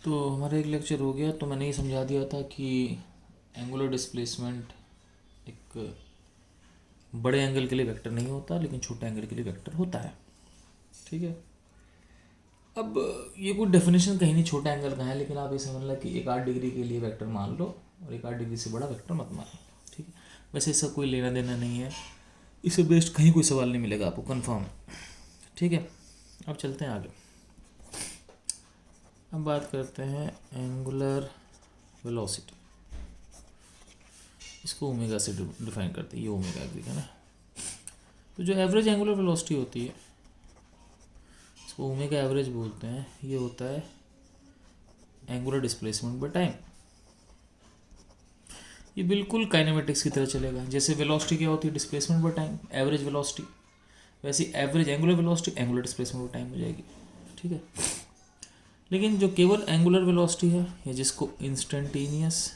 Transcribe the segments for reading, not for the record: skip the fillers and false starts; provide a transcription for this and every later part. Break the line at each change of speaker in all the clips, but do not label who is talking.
तो हमारा एक लेक्चर हो गया। तो मैंने ये समझा दिया था कि एंगुलर डिस्प्लेसमेंट एक बड़े एंगल के लिए वेक्टर नहीं होता, लेकिन छोटे एंगल के लिए वेक्टर होता है। ठीक है। अब ये कोई डेफिनेशन कहीं नहीं छोटा एंगल का है, लेकिन आप ये समझ लो कि एक 8 डिग्री के लिए वेक्टर मान लो और एक 8 डिग्री से बड़ा वेक्टर मत मान लो। ठीक है। वैसे इसका कोई लेना देना नहीं है, इससे बेस्ड कहीं कोई सवाल नहीं मिलेगा आपको कंफर्म। ठीक है। अब चलते हैं आगे। अब बात करते हैं एंगुलर वेलोसिटी। इसको ओमेगा से डिफाइन करते हैं, ये ओमेगा एग्री है ना। तो जो एवरेज एंगुलर वेलोसिटी होती है इसको ओमेगा एवरेज बोलते हैं। ये होता है एंगुलर डिस्प्लेसमेंट बाय टाइम। ये बिल्कुल काइनेमेटिक्स की तरह चलेगा। जैसे वेलोसिटी क्या होती है, displacement by time, average velocity, वैसे average angular velocity angular displacement by time हो जाएगी। ठीक है। लेकिन जो केवल एंगुलर वेलोसिटी है, या जिसको इंस्टेंटेनियस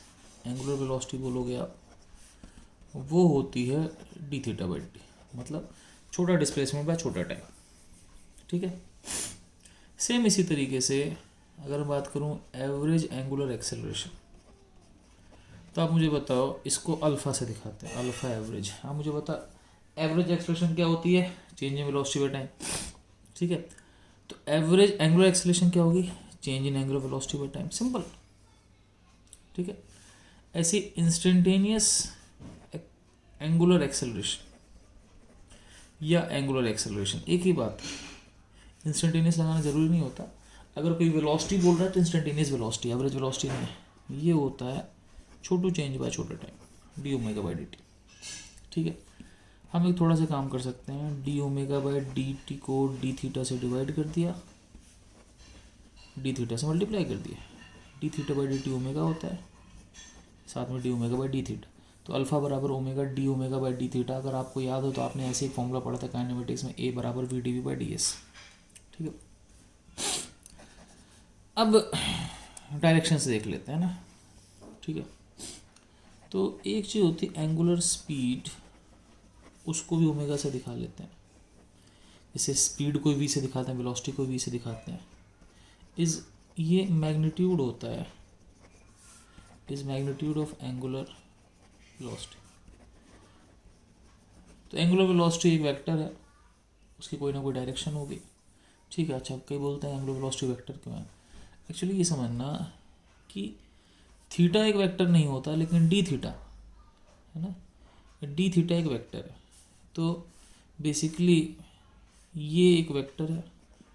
एंगुलर वेलोसिटी बोलोगे आप, वो होती है डी थीटा बाई डी, मतलब छोटा डिस्प्लेसमेंट बाय छोटा टाइम। ठीक है। सेम इसी तरीके से अगर मैं बात करूं एवरेज एंगुलर एक्सेलरेशन, तो आप मुझे बताओ, इसको अल्फा से दिखाते हैं, अल्फा एवरेज। आप मुझे बताओ एवरेज एक्सेलरेशन क्या होती है, change in velocity by time. ठीक है। तो एवरेज एंगुलर एक्सेलरेशन क्या होगी, change in angular velocity by time, simple. ठीक है। ऐसी इंस्टेंटेनियस एंगुलर एक्सेलरेशन या एंगुलर एक्सेलरेशन एक ही बात है। इंस्टेंटेनियस लगाना जरूरी नहीं होता। अगर कोई वेलोसिटी बोल रहा है तो इंस्टेंटेनियस वेलोसिटी, एवरेज वेलोसिटी नहीं है। ये होता है छोटू चेंज बाय छोटा time, D omega by d T. ठीक है। हम एक थोड़ा सा काम कर सकते हैं, D omega by d T को डी थीटा से डिवाइड कर दिया, डी थीटा से मल्टीप्लाई कर दिया। D theta by d T omega होता है, साथ में D omega by D theta. तो अल्फा बराबर omega D omega by D theta. अगर आपको याद हो तो आपने ऐसे एक फॉर्मूला पढ़ा था काइनेमेटिक्स में, ए बराबर V D V by D S. ठीक है। अब डायरेक्शन से देख लेते हैं ना। ठीक है। तो एक चीज़ होती है एंगुलर स्पीड, उसको भी ओमेगा से दिखा लेते हैं। जैसे स्पीड को वी से दिखाते हैं, वेलोसिटी को वी से दिखाते हैं। इज ये मैग्नीट्यूड होता है, is magnitude of angular velocity. तो एंगुलर वेलोसिटी एक वेक्टर है, उसकी कोई ना कोई डायरेक्शन होगी। ठीक है। अच्छा, कई बोलते हैं एंगुलर वेलोसिटी वेक्टर क्यों है। एक्चुअली ये समझना कि थीटा एक वेक्टर नहीं होता, लेकिन डी थीटा है ना, डी थीटा एक वेक्टर है। तो बेसिकली ये एक वेक्टर है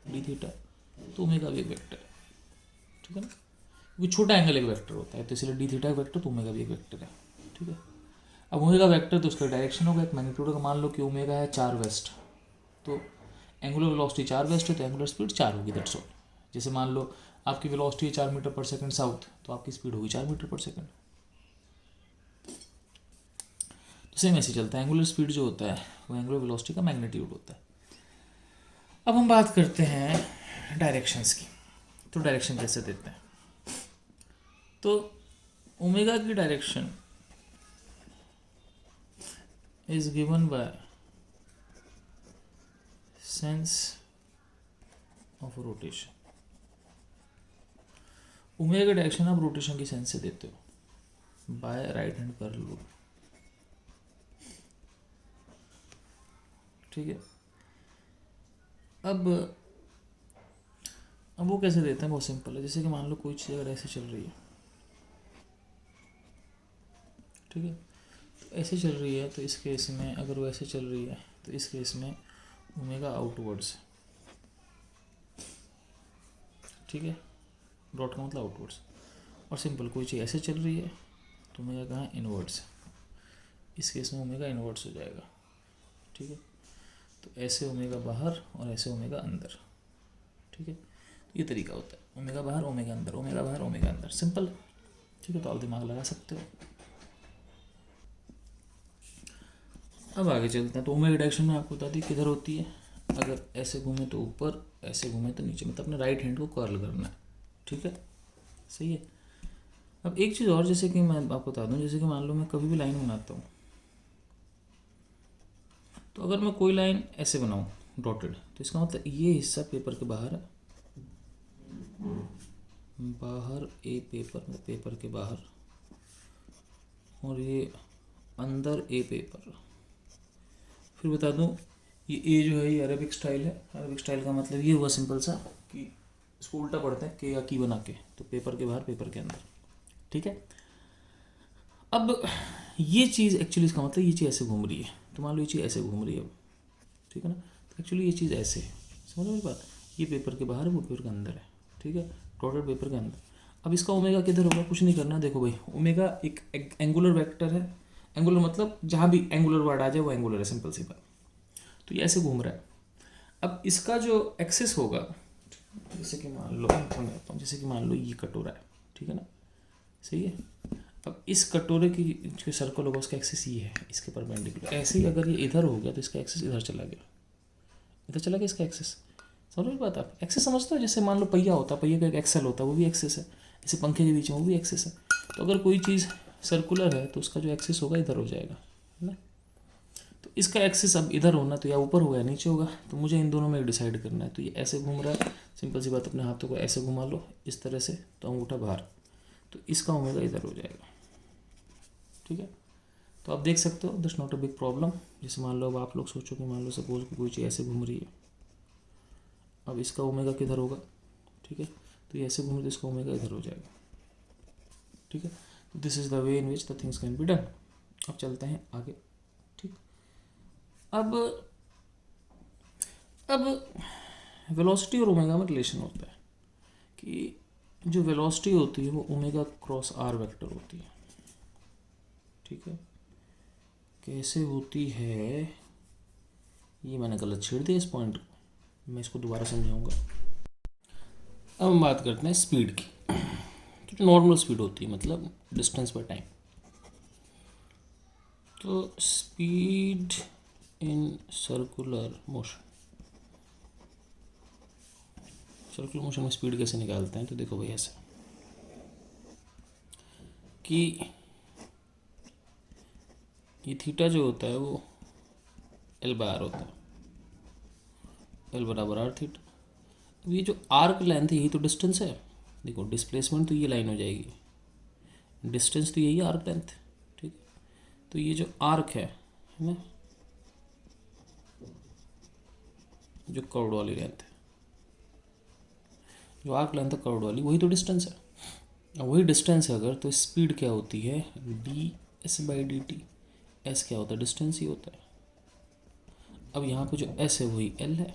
डी थीटा, तो ओमेगा भी एक वेक्टर है। ठीक है ना, क्योंकि छोटा एंगल एक वेक्टर होता है, तो इसलिए डी थीटा एक वेक्टर, तो ओमेगा भी एक वेक्टर है। ठीक है। अब ओमेगा वेक्टर तो उसका डायरेक्शन होगा, एक मैग्नीट्यूड का। मान लो कि ओमेगा है 4 वेस्ट, तो एंगुलर वेलोसिटी 4 वेस्ट है, तो एंगुलर स्पीड 4 होगी, दैट्स ऑल। जैसे मान लो आपकी वेलोसिटी है 4 मीटर पर सेकंड साउथ, तो आपकी स्पीड होगी 4 मीटर पर सेकंड। तो सेम ऐसे चलता है, एंगुलर स्पीड जो होता है वो एंगुलर वेलोसिटी का मैग्नीट्यूड होता है। अब हम बात करते हैं डायरेक्शंस की। तो डायरेक्शन कैसे देते हैं, तो ओमेगा की direction is given by sense of rotation. Omega की डायरेक्शन आप रोटेशन की सेंस से देते हो by right hand curl rule. ठीक है। अब वो कैसे देते हैं, बहुत सिंपल है। जैसे कि मान लो कोई चीज़ अगर ऐसे चल रही है, ठीक है, तो ऐसे चल रही है, तो इस केस में अगर वो ऐसे चल रही है, तो इस केस में ओमेगा आउटवर्ड्स। ठीक है। डॉट का मतलब आउटवर्ड्स। और सिंपल कोई चीज़ ऐसे चल रही है तो ओमेगा कहाँ है, इनवर्ड्स। इस केस में ओमेगा इनवर्ड्स हो जाएगा। ठीक है। तो ऐसे ओमेगा बाहर और ऐसे ओमेगा अंदर। ठीक है। ये तरीका होता है, ओमेगा बाहर ओमेगा अंदर, ओमेगा बाहर ओमेगा अंदर, सिंपल। ठीक है। तो आप दिमाग लगा सकते हो। अब आगे चलते हैं। तो ओमेगा डायरेक्शन में आपको बता दी किधर होती है, अगर ऐसे घूमे तो ऊपर, ऐसे घूमे तो नीचे, मतलब अपने राइट हैंड को कर्ल करना है। ठीक है। सही है। अब एक चीज़ और, जैसे कि मैं आपको बता दूं, जैसे कि मान लो मैं कभी भी लाइन बनाता हूँ, तो अगर मैं कोई लाइन ऐसे बनाऊँ डॉटेड, तो इसका मतलब ये हिस्सा पेपर के बाहर है, बाहर ए पेपर में, पेपर के बाहर, और ये अंदर ए पेपर। फिर बता दूं, ये ए जो है ये अरेबिक स्टाइल है। अरेबिक स्टाइल का मतलब ये हुआ सिंपल सा कि इसको उल्टा पढ़ते हैं के या की बना के, तो पेपर के बाहर पेपर के अंदर, ठीक है। अब ये चीज़ एक्चुअली, इसका मतलब ये चीज़ ऐसे घूम रही है, तो मान लो ये चीज़ ऐसे घूम रही है अब, ठीक है ना। तो एक्चुअली ये चीज़ ऐसे है, समझ मेरी बात। ये पेपर के बाहर है, वो पेपर के अंदर है, ठीक है, टोटल पेपर के अंदर। अब इसका ओमेगा किधर होगा, कुछ नहीं करना। देखो भाई, ओमेगा एक एंगुलर वेक्टर है। एंगुलर मतलब जहाँ भी एंगुलर वर्ड आ जाए वो एंगुलर है, सिंपल सी बात। तो ये ऐसे घूम रहा है। अब इसका जो एक्सिस होगा, जैसे कि मान लो, समझाता हूँ, जैसे कि मान लो ये कटोरा है, ठीक है ना, सही है। अब इस कटोरे की जो सर्कल होगा उसका एक्सिस ये है, इसके परपेंडिकुलर। ऐसे ही अगर ये इधर हो गया तो इसका एक्सिस इधर चला गया, इधर चला गया इसका एक्सिस। समझ में बात आप, एक्सिस समझते हो। जैसे मान लो पहिया होता है, पहिया का एक एक्सल होता है, वो भी एक्सिस है। जैसे पंखे के बीच में वो भी एक्सिस है। तो अगर कोई चीज़ सर्कुलर है तो उसका जो एक्सिस होगा इधर हो जाएगा, है ना। तो इसका एक्सिस अब इधर होना, तो या ऊपर होगा या नीचे होगा, तो मुझे इन दोनों में डिसाइड करना है। तो ये ऐसे घूम रहा है, सिंपल सी बात, अपने हाथों को ऐसे घुमा लो इस तरह से, तो अंगूठा बाहर, तो इसका ओमेगा इधर हो जाएगा, ठीक है। तो आप देख सकते हो, this not a big problem. जैसे मान लो अब आप लोग सोचो कि मान लो सपोज कोई चीज़ ऐसे घूम रही है, अब इसका ओमेगा किधर होगा, ठीक है। तो ये ऐसे घूमे तो इसका ओमेगा इधर हो जाएगा, ठीक है। तो this is the way in which the things can be done. अब चलते हैं आगे, ठीक। अब वेलोसिटी और ओमेगा में रिलेशन होता है कि जो वेलोसिटी होती है वो ओमेगा क्रॉस आर वेक्टर होती है, ठीक है। कैसे होती है ये मैंने गलत छेड़ दिया इस पॉइंट को, मैं इसको दोबारा समझाऊंगा। अब हम बात करते हैं स्पीड की। तो जो नॉर्मल स्पीड होती है, मतलब डिस्टेंस बाय टाइम, तो speed in circular motion, circular motion में स्पीड कैसे निकालते हैं, तो देखो भाई ऐसे कि ये थीटा जो होता है वो एल बाय आर होता है, एल बराबर आर थीटा। अब ये जो आर्क लेंथ है यही तो डिस्टेंस है। देखो डिस्प्लेसमेंट तो ये लाइन हो जाएगी, डिस्टेंस तो यही है, आर्क लेंथ, ठीक है। तो ये जो आर्क है ना, जो कर्व्ड वाली लेंथ है, जो आर्क लेंथ है कर्व्ड वाली, वही तो डिस्टेंस है। अब वही डिस्टेंस है अगर, तो स्पीड क्या होती है, D S by d T. S क्या होता है, डिस्टेंस ही होता है। अब यहाँ पे जो एस है वही एल है,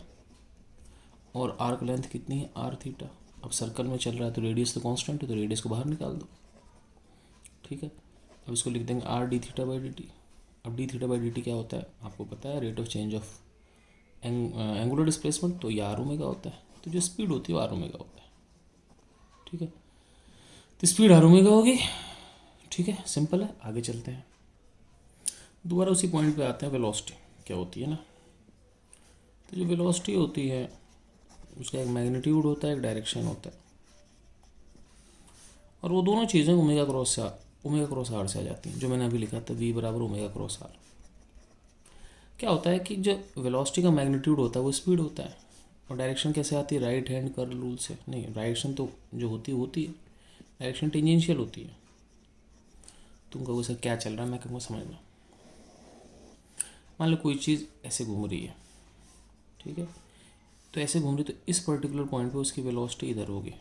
और आर्क लेंथ कितनी है, आर थीटा। अब सर्कल में चल रहा है तो रेडियस तो कांस्टेंट है, तो रेडियस को बाहर निकाल दो, ठीक है। अब इसको लिख देंगे r d theta by d t. अब d theta by d t क्या होता है आपको पता है, rate of change of angular displacement, तो ये आर ओमेगा होता है। तो जो स्पीड होती है वो आर ओमेगा होता है, ठीक है। तो स्पीड आर ओमेगा होगी, ठीक है, सिंपल है। आगे चलते हैं, दोबारा उसी पॉइंट पे आते हैं, वेलोसिटी क्या होती है ना। तो जो वेलोसिटी होती है उसका एक मैग्नीट्यूड होता है, एक डायरेक्शन होता है, और वो दोनों चीज़ें ओमेगा क्रॉस आर से आ जाती हैं। जो मैंने अभी लिखा था v बराबर ओमेगा क्रॉस आर। क्या होता है कि जो वेलोसिटी का मैग्नीट्यूड होता है वो स्पीड होता है, और डायरेक्शन कैसे आती है, राइट हैंड कर्ल रूल से। नहीं, डायरेक्शन तो जो होती है डायरेक्शन टेंजेंशियल होती है। तुम कहोगे सर क्या चल रहा है, मैं कहूँगा समझना। मान लो कोई चीज़ ऐसे घूम रही है, ठीक है, तो ऐसे घूम रही, तो इस पर्टिकुलर पॉइंट पे उसकी वेलोसिटी इधर होगी,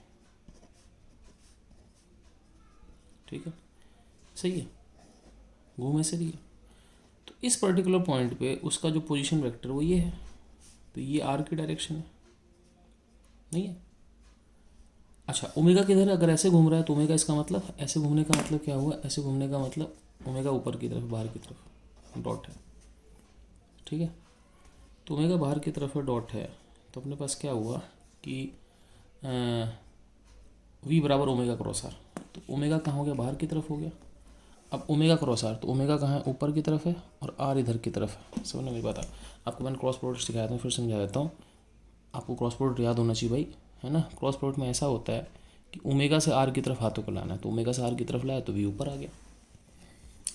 ठीक है, सही है, घूम ऐसे रही है। तो इस पर्टिकुलर पॉइंट पे उसका जो पोजीशन वेक्टर वो ये है, तो ये आर की डायरेक्शन है, नहीं है। अच्छा, ओमेगा किधर है, अगर ऐसे घूम रहा है तो ओमेगा, इसका मतलब ऐसे घूमने का मतलब क्या हुआ, ऐसे घूमने का मतलब ओमेगा ऊपर की तरफ, बाहर की तरफ डॉट है, ठीक है। तो ओमेगा बाहर की तरफ है, डॉट है, तो अपने पास क्या हुआ कि v बराबर ओमेगा क्रॉस आर। तो ओमेगा कहाँ हो गया, बाहर की तरफ हो गया। अब ओमेगा क्रॉस आर, तो ओमेगा कहाँ है, ऊपर की तरफ है, और आर इधर की तरफ है। समझने मेरी बात। आपको मैंने क्रॉस प्रोडक्ट सिखाया था, फिर समझा देता हूँ। आपको क्रॉस प्रोडक्ट याद होना चाहिए भाई, है ना। क्रॉस प्रोडक्ट में ऐसा होता है कि ओमेगा से आर की तरफ हाथों को लाना है, तो ओमेगा से आर की तरफ लाया तो वी ऊपर आ गया।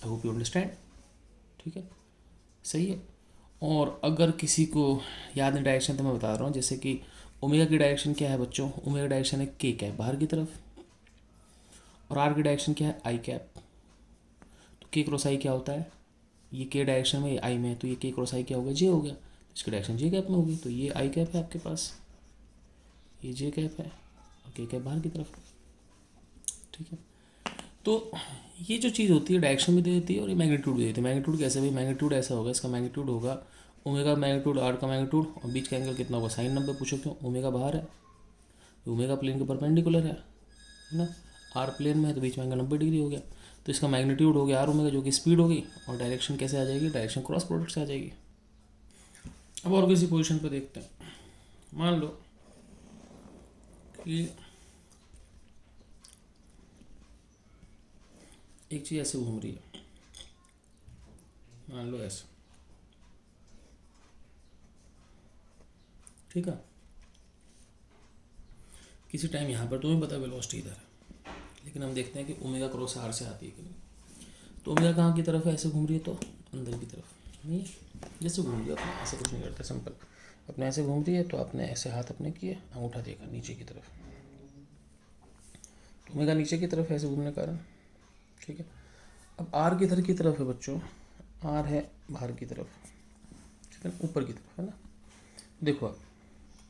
आई होप यू अंडरस्टैंड, ठीक है, सही है। और अगर किसी को याद नहीं डायरेक्शन, तो मैं बता रहा हूँ, जैसे कि ओमेगा की डायरेक्शन क्या है बच्चों, ओमेगा डायरेक्शन है के, क्या है, बाहर की तरफ।
और आर की डायरेक्शन क्या है, आई कैप। तो के क्रॉस आई क्या होता है, ये के डायरेक्शन में, आई में, तो ये के क्रॉस आई क्या हो गया, जे हो गया, तो इसकी डायरेक्शन जे कैप में होगी, तो ये आई कैप है आपके पास, ये जे कैप है और के कैप बाहर की तरफ। ठीक है, तो ये जो चीज़ होती है डायरेक्शन भी दे देती है और ये मैग्नीट्यूड भी देती है। मैग्नीट्यूड कैसे भाई, मैग्नीट्यूड ऐसा होगा, इसका मैग्नीट्यूड होगा ओमेगा मैग्नीट्यूड आर का मैग्नीट्यूड, और बीच का एंगल कितना होगा, साइन 90। पूछो क्यों, ओमेगा बाहर है, ओमेगा प्लेन के परपेंडिकुलर है ना, आर प्लेन में है तो बीच में एंगल 90 डिग्री हो गया, तो इसका मैग्नीट्यूड हो गया आर ओमेगा, जो कि स्पीड होगी, और डायरेक्शन कैसे आ जाएगी, डायरेक्शन क्रॉस प्रोडक्ट से आ जाएगी। अब और किसी पोजीशन पे देखते हैं, मान लो कि एक चीज़ ऐसे घूम रही है, मान लो ऐसे, ठीक है, किसी टाइम यहाँ पर तुम्हें पता है वेलोसिटी इधर है, लेकिन हम देखते हैं कि ओमेगा क्रॉस आर से आती है कि नहीं। तो ओमेगा कहाँ की तरफ है, ऐसे घूम रही है, तो अंदर की तरफ नहीं, जैसे घूम रही है अपने, ऐसे कुछ नहीं करता, सिंपल अपने ऐसे घूम रही है, तो आपने ऐसे हाथ अपने किए, अंगूठा देखा नीचे की तरफ, तो ओमेगा नीचे की तरफ है ऐसे घूमने का कारण। ठीक है, अब आर किधर की तरफ है बच्चों, आर है बाहर की तरफ, ठीक है, ऊपर की तरफ है ना। देखो अब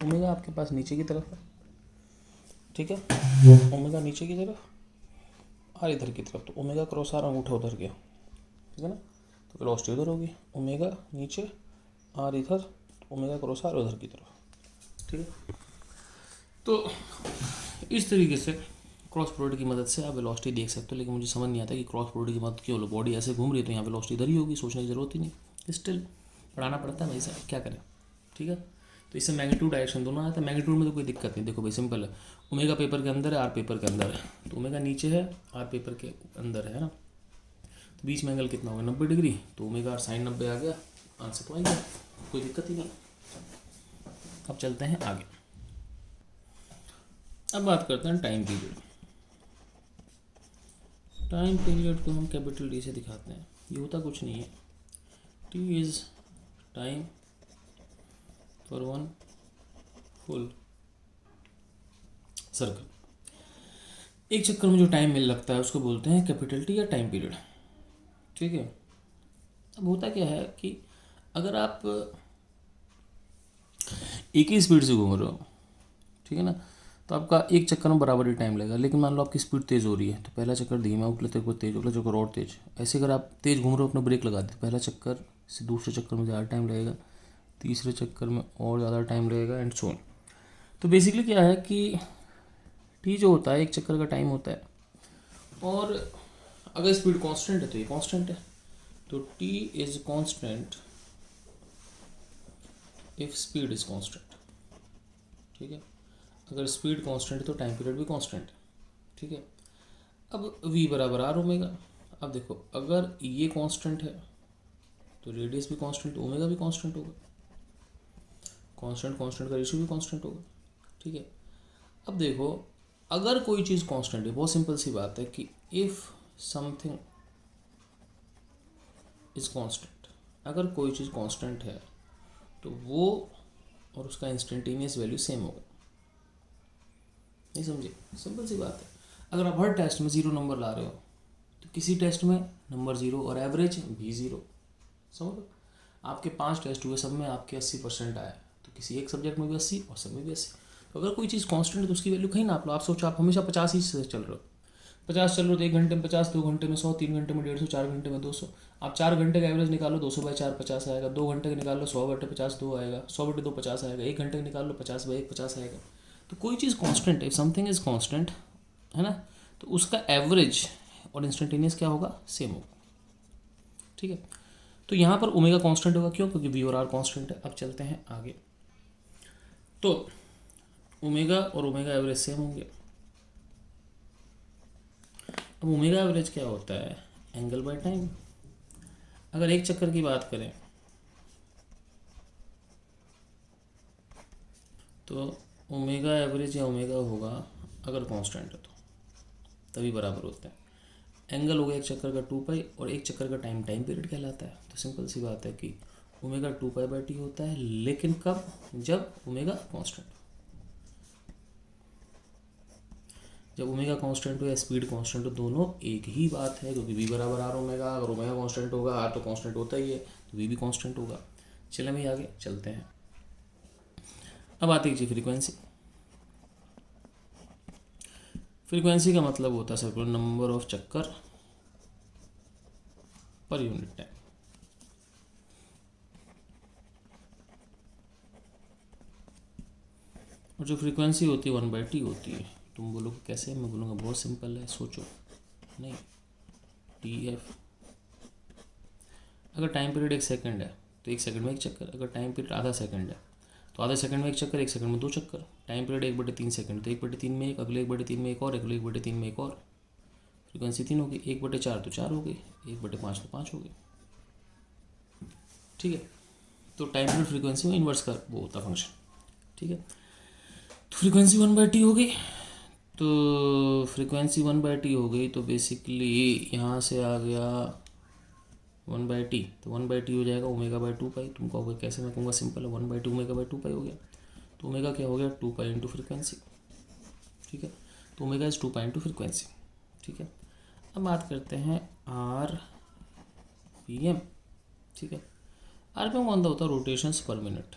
ओमेगा आपके पास नीचे की तरफ है, ठीक है, ओमेगा नीचे की तरफ, आर इधर की तरफ, तो ओमेगा क्रॉस आर अंगूठा उधर गया, ठीक है ना, तो वेलोसिटी उधर होगी, ओमेगा नीचे आर इधर, तो ओमेगा क्रॉस आर उधर की तरफ। ठीक है, तो इस तरीके से क्रॉस प्रोडक्ट की मदद से आप वेलोसिटी देख सकते हो, लेकिन मुझे समझ नहीं आता कि क्रॉस प्रोडक्ट की मदद क्यों लो, बॉडी ऐसे घूम रही है तो यहाँ वेलोसिटी इधर ही होगी, सोचने की जरूरत ही नहीं, स्टिल पढ़ाना पड़ता है भाई साहब, क्या करें। ठीक है, तो इससे मैग्नीट्यूड डायरेक्शन दोनों आता है, मैग्नीट्यूड में तो कोई दिक्कत नहीं, देखो भाई सिंपल है, ओमेगा पेपर के अंदर है, आर पेपर के अंदर है, तो ओमेगा नीचे है, आर पेपर के अंदर है ना, तो बीच में एंगल कितना होगा 90 डिग्री, तो ओमेगा आर साइन 90 आ गया, आंसर तो आ गया, कोई दिक्कत ही नहीं। अब चलते हैं आगे, अब बात करते हैं टाइम पीरियड। टाइम पीरियड को हम कैपिटल डी से दिखाते हैं, ये होता कुछ नहीं है, T is time for one full circle. एक चक्कर में जो टाइम मिल लगता है उसको बोलते हैं कैपिटल टी या टाइम पीरियड। ठीक है, अब होता क्या है कि अगर आप एक ही स्पीड से घूम रहे हो, ठीक है ना, तो आपका एक चक्कर में बराबर ही टाइम लगेगा, लेकिन मान लो आपकी स्पीड तेज़ हो रही है, तो पहला चक्कर धीमा, अगले चक्कर तेज, अगला चक्कर और तेज, ऐसे अगर आप तेज़ घूम रहे हो अपना ब्रेक लगा दे, पहला चक्कर से दूसरे चक्कर में ज़्यादा टाइम लगेगा, तीसरे चक्कर में और ज़्यादा टाइम लगेगा, एंड सो ऑन। तो बेसिकली क्या है कि टी जो होता है एक चक्कर का टाइम होता है, और अगर स्पीड कांस्टेंट है तो ये कांस्टेंट है, तो T is constant if speed is constant. ठीक है, अगर स्पीड कांस्टेंट है तो टाइम पीरियड भी कांस्टेंट है। ठीक है, अब v बराबर आर ओमेगा। अब देखो अगर ये कांस्टेंट है तो रेडियस भी कांस्टेंट, ओमेगा भी कांस्टेंट होगा, कांस्टेंट कांस्टेंट का रेशियो भी कांस्टेंट होगा। ठीक है, अब देखो अगर कोई चीज़ कांस्टेंट है, बहुत सिंपल सी बात है कि इफ़ समथिंग इज कांस्टेंट, अगर कोई चीज़ कांस्टेंट है तो वो और उसका इंस्टेंटेनियस वैल्यू सेम होगा। नहीं समझे, सिंपल सी बात है। अगर आप हर टेस्ट में 0 नंबर ला रहे हो तो किसी टेस्ट में नंबर 0 और एवरेज भी 0, समझ लो। आपके 5 टेस्ट हुए, सब में आपके 80% आए, तो किसी एक सब्जेक्ट में भी 80 और सब में भी 80। तो अगर कोई चीज़ कांस्टेंट है तो उसकी वैल्यू कहीं नाप लो। आप सोचो आप हमेशा 50 ही से चल रहे हो, 50 चल रहे हो तो 1 घंटे में 50, 2 घंटे में 100, 3 घंटे में 150, 4 घंटे में 200। आप 4 घंटे का एवरेज निकालो, 200/4 50 आएगा। 2 घंटे का निकाल लो, 100/50 2 आएगा, 100/2 50 आएगा। 1 घंटे का निकाल लो, 50/1 50 आएगा। तो कोई चीज़ कांस्टेंट है, समथिंग इज कांस्टेंट है ना, तो उसका एवरेज और इंस्टेंटेनियस क्या होगा, सेम होगा। ठीक है, तो यहाँ पर ओमेगा कांस्टेंट होगा, क्यों, क्योंकि वी और आर कांस्टेंट है। अब चलते हैं आगे, तो ओमेगा और ओमेगा एवरेज सेम होंगे। अब ओमेगा एवरेज क्या होता है, एंगल बाय टाइम। अगर एक चक्कर की बात करें तो ओमेगा एवरेज या ओमेगा होगा अगर कांस्टेंट है तो तभी बराबर होता है। एंगल हो गया एक चक्कर का 2 पाई, और एक चक्कर का टाइम पीरियड कहलाता है। तो सिंपल सी बात है कि ओमेगा 2 पाई/टी होता है, लेकिन कब, जब ओमेगा कांस्टेंट। जब ओमेगा कांस्टेंट हो या स्पीड कांस्टेंट हो, दोनों एक ही बात है, क्योंकि v बराबर आर ओमेगा। अगर ओमेगा कांस्टेंट होगा, आर तो कांस्टेंट होता ही है, तो v भी कांस्टेंट होगा। चलिए भाई आगे चलते हैं। अब आती है फ्रीक्वेंसी। फ्रीक्वेंसी का मतलब होता है सर्कुलर नंबर ऑफ चक्कर पर यूनिट टाइम। और जो फ्रीक्वेंसी होती है 1/t होती है। तुम बोलोगे कैसे? मैं बोलूँगा बहुत सिंपल है, सोचो। नहीं, TF अगर टाइम पीरियड 1 सेकंड है तो 1 सेकंड में 1 चक्कर। अगर टाइम पीरियड आधा सेकंड है तो आधा सेकंड में 1 चक्कर, 1 सेकंड में 2 चक्कर। टाइम पीरियड 1/3 सेकंड तो 1/3 में 1, अगले 1/3 में 1 और, अगले 1/3 में 1 और। फ्रीक्वेंसी 3 होगी। 1/4 तो 4 हो गई, 1/5 तो 5 हो गई। ठीक है, तो टाइम पीरियड फ्रीक्वेंसी में इन्वर्स का वो होता फंक्शन। ठीक है, तो फ्रीक्वेंसी 1/t हो गई। तो फ्रीक्वेंसी 1/t हो गई तो बेसिकली यहाँ से आ गया 1/t, तो 1/t हो जाएगा ω/2π। तुम कहोगे कैसे? मैं कहूँगा सिंपल है, 1/2 ω/2π हो गया। तो ओमेगा क्या हो गया? 2π इंटू फ्रीक्वेंसी। ठीक है, तो ओमेगा इज 2π इंटू फ्रीक्वेंसी। ठीक है, अब बात करते हैं RPM। ठीक है, RPM कौन सा होता है? रोटेशंस पर मिनट।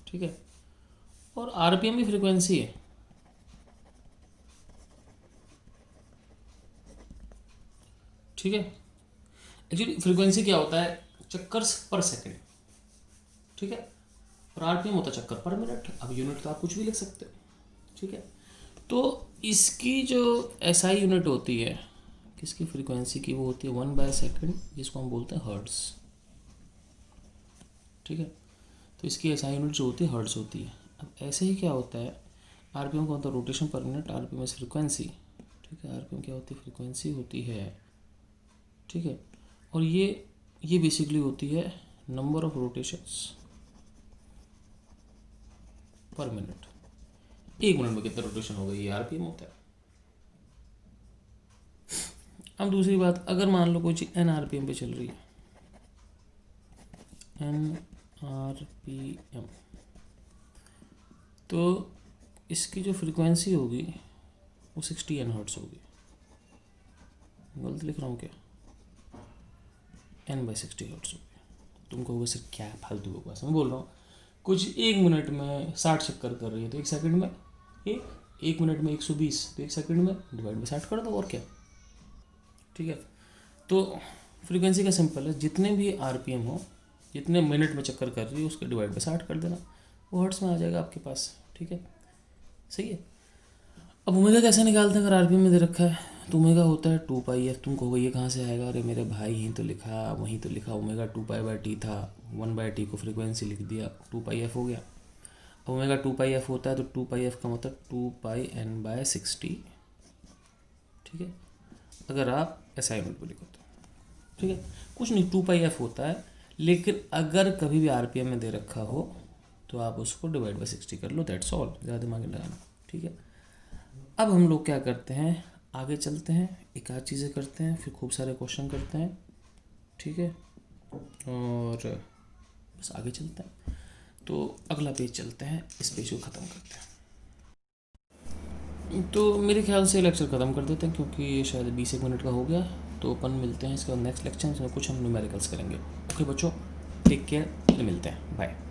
ठीक है, और RPM भी फ्रीक्वेंसी है। ठीक है, एक्चुअली फ्रीक्वेंसी क्या होता है? चक्कर्स पर सेकंड। ठीक है, और RPM होता है चक्कर पर मिनट। अब यूनिट तो आप कुछ भी लिख सकते हो। ठीक है, तो इसकी जो SI यूनिट होती है किसकी? फ्रीक्वेंसी की, वो होती है 1/सेकंड, जिसको हम बोलते हैं हर्ट्स। ठीक है, तो इसकी SI यूनिट जो होती है हर्ट्स होती है। अब ऐसे ही क्या होता है? RPM का होता है रोटेशन पर मिनट, RPM इज फ्रीक्वेंसी। ठीक है, RPM क्या होती है? फ्रीक्वेंसी होती है। ठीक है, और ये बेसिकली होती है नंबर ऑफ रोटेशंस पर मिनट। 1 मिनट में कितना रोटेशन होगा, ये RPM होता है। अब दूसरी बात, अगर मान लो कोई चीज़ NRPM पे चल रही है, NRPM, तो इसकी जो फ्रीक्वेंसी होगी वो 60 Hz होगी। गलत लिख रहा हूँ क्या? N/60 Hz होगी। तुम कहोगे सर क्या फालतू बकवास, मैं बोल रहा हूँ कुछ 1 मिनट में 60 चक्कर कर रही है तो 1 सेकंड में 1 मिनट में 120, तो 1 सेकंड में डिवाइड बाई 60 कर दो, और क्या। ठीक है, तो फ्रीक्वेंसी का सिंपल है, जितने भी RPM हो, जितने मिनट में चक्कर कर रही है उसके डिवाइड बाई 60 कर देना, वो हर्ट्स में आ जाएगा आपके पास। ठीक है, सही है। अब ओमेगा कैसे निकालते हैं? अगर RPM में दे रखा है तो ओमेगा होता है 2πf। तुम कहोगे ये कहाँ से आएगा? अरे मेरे भाई, यहीं तो लिखा, वहीं तो लिखा, ओमेगा 2π/t था, 1/t को फ्रीक्वेंसी लिख दिया, 2πf हो गया। अब ओमेगा 2πf होता है तो 2πf का मतलब 2πn/60। ठीक है, अगर आप SI यूनिट पर लिखो तो। ठीक है, कुछ नहीं, 2πf होता है, लेकिन अगर कभी भी RPM में दे रखा हो तो आप उसको डिवाइड बाई 60 कर लो, दैट्स ऑल, ज़्यादा दिमाग नहीं लगाना। ठीक है, अब हम लोग क्या करते हैं, आगे चलते हैं, एक आध चीज़ें करते हैं, फिर खूब सारे क्वेश्चन करते हैं। ठीक है, और बस आगे चलते हैं। तो अगला पेज चलते हैं, इस पेज को ख़त्म करते हैं। तो मेरे ख्याल से लेक्चर ख़त्म कर देते हैं, क्योंकि ये शायद 20 मिनट का हो गया। तो अपन मिलते हैं इसके बाद नेक्स्ट लेक्चर में, कुछ हम न्यूमेरिकल्स करेंगे। ओके बच्चों, टेक केयर, मिलते हैं, बाय।